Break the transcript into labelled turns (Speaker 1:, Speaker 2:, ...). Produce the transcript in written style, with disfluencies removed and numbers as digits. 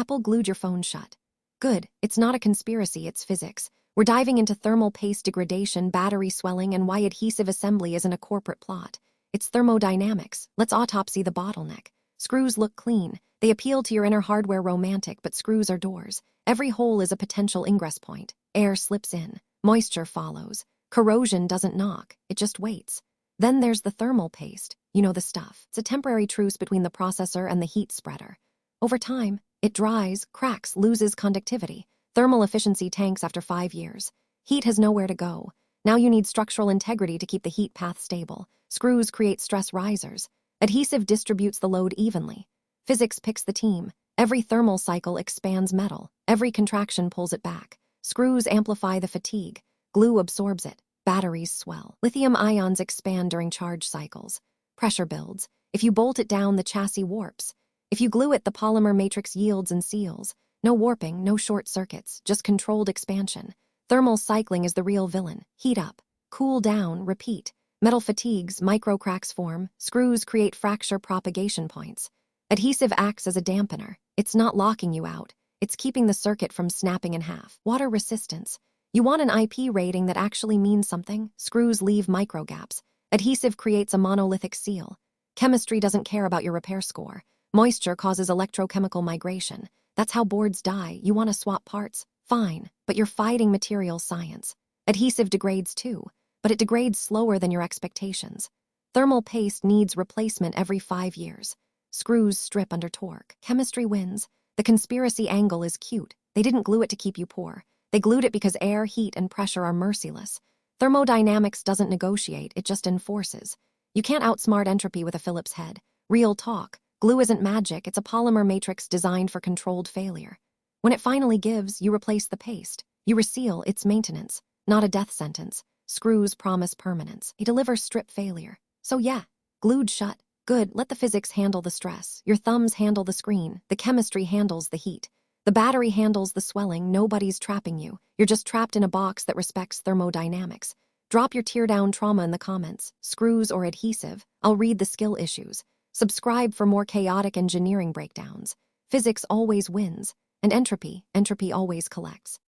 Speaker 1: Apple glued your phone shut. Good, it's not a conspiracy, it's physics. We're diving into thermal paste degradation, battery swelling, and why adhesive assembly isn't a corporate plot. It's thermodynamics. Let's autopsy the bottleneck. Screws look clean. They appeal to your inner hardware romantic, but screws are doors. Every hole is a potential ingress point. Air slips in. Moisture follows. Corrosion doesn't knock. It just waits. Then there's the thermal paste. You know the stuff. It's a temporary truce between the processor and the heat spreader. Over time, it dries, cracks, loses conductivity. Thermal efficiency tanks after 5 years. Heat has nowhere to go. Now you need structural integrity to keep the heat path stable. Screws create stress risers. Adhesive distributes the load evenly. Physics picks the team. Every thermal cycle expands metal. Every contraction pulls it back. Screws amplify the fatigue. Glue absorbs it. Batteries swell. Lithium ions expand during charge cycles. Pressure builds. If you bolt it down, the chassis warps. If you glue it, the polymer matrix yields and seals. No warping, no short circuits, just controlled expansion. Thermal cycling is the real villain. Heat up, cool down, repeat. Metal fatigues, micro cracks form. Screws create fracture propagation points. Adhesive acts as a dampener. It's not locking you out. It's keeping the circuit from snapping in half. Water resistance. You want an IP rating that actually means something? Screws leave micro gaps. Adhesive creates a monolithic seal. Chemistry doesn't care about your repair score. Moisture causes electrochemical migration. That's how boards die. You want to swap parts? Fine, but you're fighting material science. Adhesive degrades too, but it degrades slower than your expectations. Thermal paste needs replacement every 5 years. Screws strip under torque. Chemistry wins. The conspiracy angle is cute. They didn't glue it to keep you poor. They glued it because air, heat, and pressure are merciless. Thermodynamics doesn't negotiate, it just enforces. You can't outsmart entropy with a Phillips head. Real talk. Glue isn't magic, it's a polymer matrix designed for controlled failure. When it finally gives, you replace the paste. You reseal, it's maintenance, not a death sentence. Screws promise permanence. They deliver strip failure. So yeah, glued shut. Good, let the physics handle the stress. Your thumbs handle the screen. The chemistry handles the heat. The battery handles the swelling. Nobody's trapping you. You're just trapped in a box that respects thermodynamics. Drop your tear-down trauma in the comments. Screws or adhesive? I'll read the skill issues. Subscribe for more chaotic engineering breakdowns. Physics always wins. And entropy always collects.